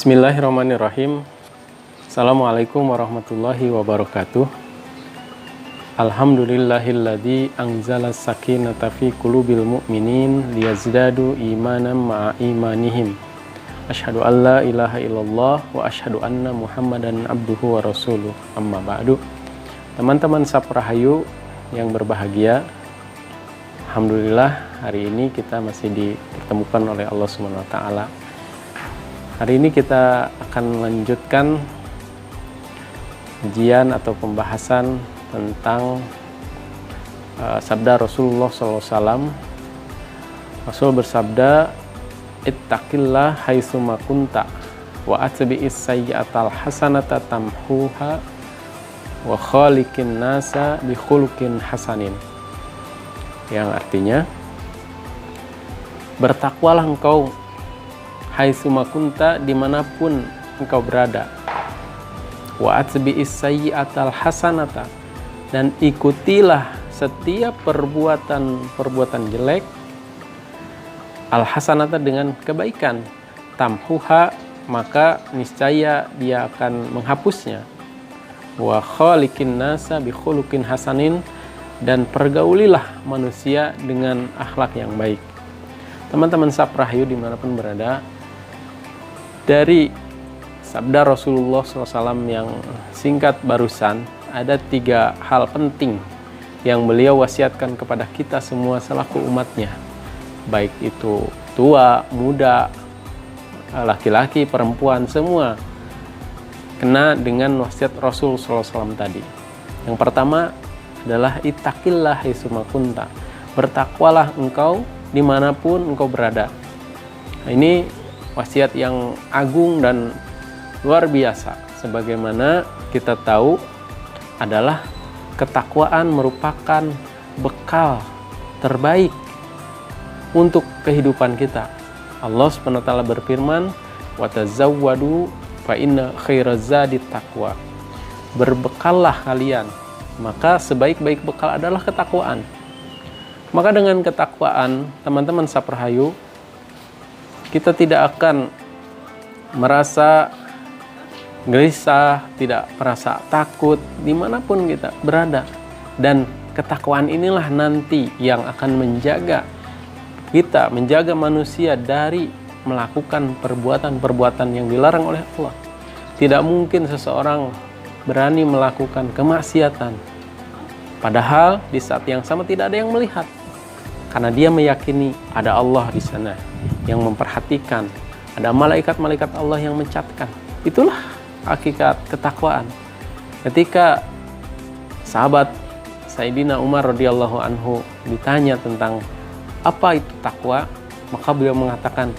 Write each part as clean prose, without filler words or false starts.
Bismillahirrahmanirrahim. Assalamualaikum warahmatullahi wabarakatuh. Alhamdulillahilladzi anzala sakinata fi qulubil mu'minin liyazdadu imanan ma'a imanihim. Asyhadu an la ilaha illallah wa asyhadu anna Muhammadan abduhu wa rasuluh. Amma ba'du. Teman-teman Saprahayu yang berbahagia, alhamdulillah hari ini kita masih dipertemukan oleh Allah Subhanahu wa taala. Hari ini kita akan melanjutkan ujian atau pembahasan tentang sabda Rasulullah SAW. Rasul bersabda, ittaqillah haitsuma kunta wa atbi'is sayyi'atal hasanata tamhuha wa khaliqin nasa bi khuluqin hasanin. Yang artinya, bertakwalah engkau haitsuma kunta, dimanapun engkau berada, wa atbi'is sayyi'atal hasanata, dan ikutilah setiap perbuatan jelek, al hasanata, dengan kebaikan, tamhuha, maka niscaya dia akan menghapusnya, wa khaliqin nasa bi khuluqin hasanin, dan pergaulilah manusia dengan akhlak yang baik. Teman-teman Saprahayu dimanapun berada, dari sabda Rasulullah SAW yang singkat barusan, ada 3 hal penting yang beliau wasiatkan kepada kita semua selaku umatnya, baik itu tua, muda, laki-laki, perempuan, semua kena dengan wasiat Rasul SAW tadi. Yang pertama adalah ittaqillah haitsuma kunta, bertakwalah engkau dimanapun engkau berada. Nah, ini wasiat yang agung dan luar biasa. Sebagaimana kita tahu adalah ketakwaan merupakan bekal terbaik untuk kehidupan kita. Allah SWT berfirman, wa tazawwadu fa inna khairaz zadi taqwa. Berbekallah kalian, maka sebaik-baik bekal adalah ketakwaan. Maka dengan ketakwaan, teman-teman Saprahayu, kita tidak akan merasa gelisah, tidak merasa takut dimanapun kita berada. Dan ketakwaan inilah nanti yang akan menjaga kita, menjaga manusia dari melakukan perbuatan-perbuatan yang dilarang oleh Allah. Tidak mungkin seseorang berani melakukan kemaksiatan, padahal di saat yang sama tidak ada yang melihat. Karena dia meyakini ada Allah di sana yang memperhatikan, ada malaikat-malaikat Allah yang mencatatkan. Itulah hakikat ketakwaan. Ketika sahabat Sayyidina Umar radhiyallahu anhu ditanya tentang apa itu takwa, maka beliau mengatakan,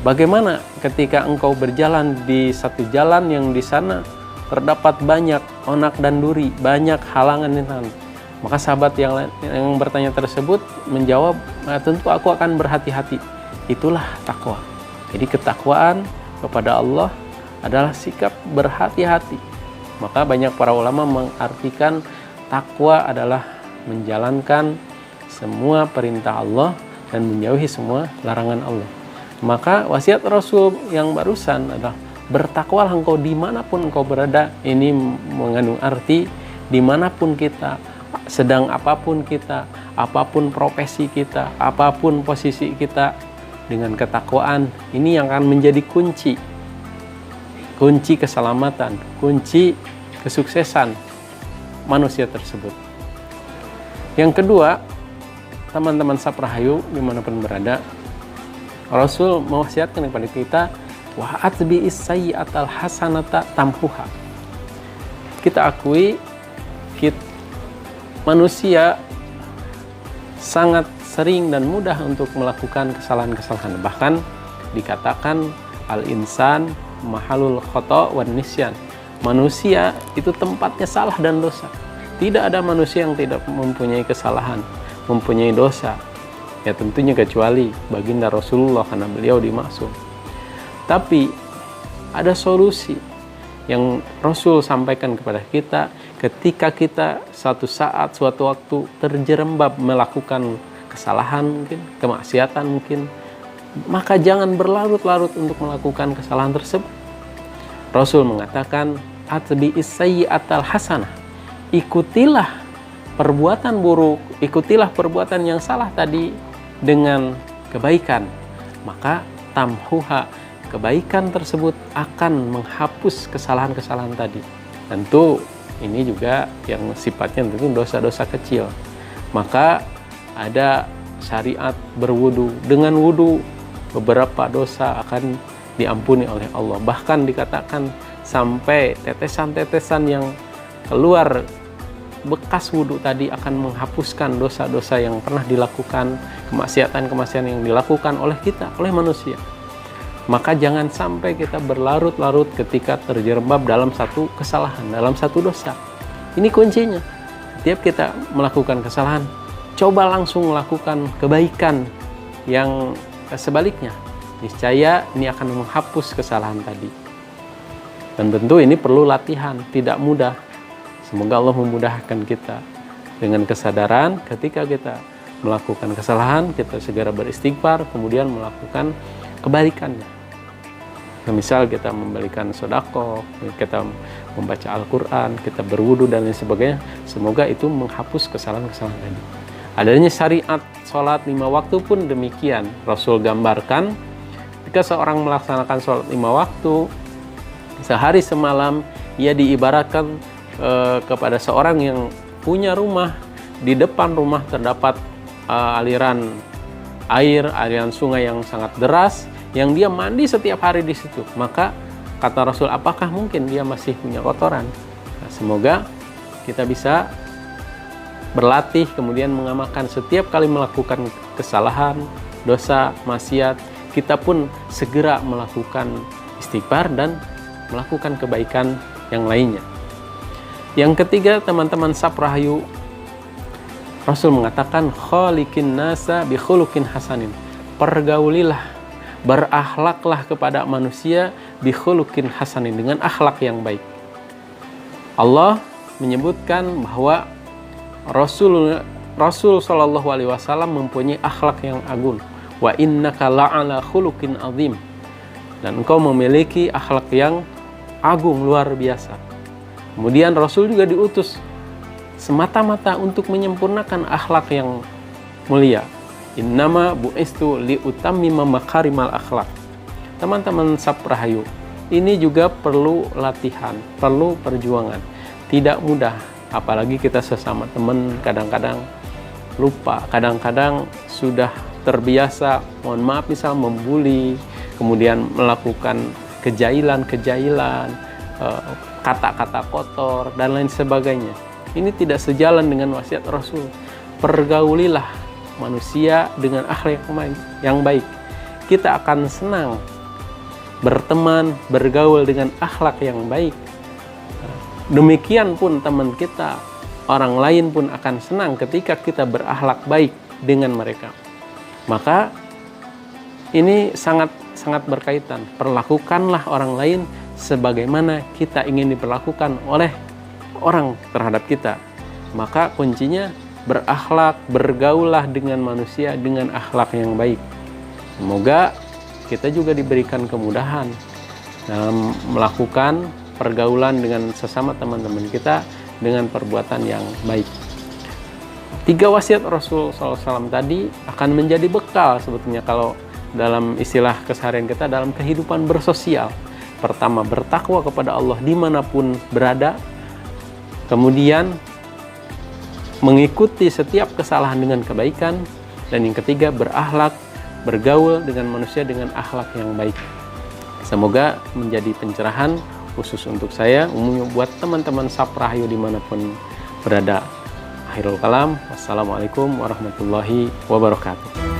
bagaimana ketika engkau berjalan di satu jalan yang di sana terdapat banyak onak dan duri, banyak halangan di sana. Maka sahabat yang bertanya tersebut menjawab, tentu aku akan berhati-hati. Itulah takwa. Jadi ketakwaan kepada Allah adalah sikap berhati-hati. Maka banyak para ulama mengartikan takwa adalah menjalankan semua perintah Allah dan menjauhi semua larangan Allah. Maka wasiat Rasul yang barusan adalah bertakwalah engkau dimanapun engkau berada. Ini mengandung arti dimanapun kita, sedang apapun kita, apapun profesi kita, apapun posisi kita, dengan ketakwaan ini yang akan menjadi kunci keselamatan, kunci kesuksesan manusia tersebut. Yang kedua, teman-teman Saprahayu dimanapun berada, Rasul mewasiatkan kepada kita, wa atbi'is sayyi'atal hasanata tamhuha. Kita akui manusia sangat sering dan mudah untuk melakukan kesalahan-kesalahan. Bahkan dikatakan al-insan mahalul khata' wan nisyan. Manusia itu tempatnya salah dan dosa. Tidak ada manusia yang tidak mempunyai kesalahan, mempunyai dosa. Ya tentunya kecuali baginda Rasulullah, karena beliau dimaksum. Tapi ada solusi yang Rasul sampaikan kepada kita ketika kita suatu saat, suatu waktu terjerembab melakukan kesalahan, mungkin kemaksiatan, mungkin maka jangan berlarut-larut untuk melakukan kesalahan tersebut. Rasul mengatakan, atbi'is sayyi'atal hasanah, ikutilah perbuatan buruk, ikutilah perbuatan yang salah tadi dengan kebaikan, maka tamhuha, kebaikan tersebut akan menghapus kesalahan-kesalahan tadi. Tentu ini juga yang sifatnya tentu dosa-dosa kecil. Maka ada syariat berwudu. Dengan wudu beberapa dosa akan diampuni oleh Allah. Bahkan dikatakan sampai tetesan-tetesan yang keluar bekas wudu tadi akan menghapuskan dosa-dosa yang pernah dilakukan, kemaksiatan-kemaksiatan yang dilakukan oleh kita, oleh manusia. Maka jangan sampai kita berlarut-larut ketika terjerembab dalam satu kesalahan, dalam satu dosa. Ini kuncinya. Setiap kita melakukan kesalahan, coba langsung melakukan kebaikan yang sebaliknya. Niscaya ini akan menghapus kesalahan tadi. Dan tentu ini perlu latihan, tidak mudah. Semoga Allah memudahkan kita dengan kesadaran ketika kita melakukan kesalahan, kita segera beristighfar, kemudian melakukan kebalikannya. Misal kita memberikan sedekah, kita membaca Al-Quran, kita berwudu dan lain sebagainya. Semoga itu menghapus kesalahan-kesalahan tadi. Adanya syariat sholat 5 waktu pun demikian. Rasul gambarkan ketika seorang melaksanakan sholat 5 waktu, sehari semalam ia diibaratkan kepada seorang yang punya rumah. Di depan rumah terdapat aliran air, aliran sungai yang sangat deras, yang dia mandi setiap hari di situ. Maka kata Rasul, apakah mungkin dia masih punya kotoran? Nah, semoga kita bisa berlatih, kemudian mengamalkan setiap kali melakukan kesalahan, dosa, maksiat, kita pun segera melakukan istighfar dan melakukan kebaikan yang lainnya. Yang ketiga, teman-teman Saprahayu, Rasul mengatakan, khaliqin nasa bi khuluqin hasanin. Pergaulilah, berakhlaklah kepada manusia bi khuluqin hasanin, dengan akhlak yang baik. Allah menyebutkan bahwa Rasul Shallallahu Alaihi Wasallam mempunyai akhlak yang agung. Wa innaka la'ala khuluqin azim. Dan engkau memiliki akhlak yang agung, luar biasa. Kemudian Rasul juga diutus semata-mata untuk menyempurnakan akhlak yang mulia. Innama bu'istu liutammima makarimal akhlak. Teman-teman Saprahayu, ini juga perlu latihan, perlu perjuangan. Tidak mudah, apalagi kita sesama teman kadang-kadang lupa, kadang-kadang sudah terbiasa, mohon maaf, misal membuli, kemudian melakukan kejailan, kata-kata kotor dan lain sebagainya. Ini tidak sejalan dengan wasiat Rasul. Pergaulilah manusia dengan akhlak yang baik. Kita akan senang berteman, bergaul dengan akhlak yang baik. Demikian pun teman kita, orang lain pun akan senang ketika kita berakhlak baik dengan mereka. Maka ini sangat berkaitan. Perlakukanlah orang lain sebagaimana kita ingin diperlakukan oleh orang terhadap kita. Maka kuncinya berakhlak, bergaullah dengan manusia dengan akhlak yang baik. Semoga kita juga diberikan kemudahan dalam melakukan pergaulan dengan sesama teman-teman kita dengan perbuatan yang baik. 3 wasiat Rasul SAW tadi akan menjadi bekal sebetulnya kalau dalam istilah keseharian kita dalam kehidupan bersosial. Pertama, bertakwa kepada Allah dimanapun berada. Kemudian mengikuti setiap kesalahan dengan kebaikan. Dan yang ketiga, berakhlak, bergaul dengan manusia dengan akhlak yang baik. Semoga menjadi pencerahan khusus untuk saya, umumnya buat teman-teman Saprahayu dimanapun berada. Akhirul kalam, wassalamualaikum warahmatullahi wabarakatuh.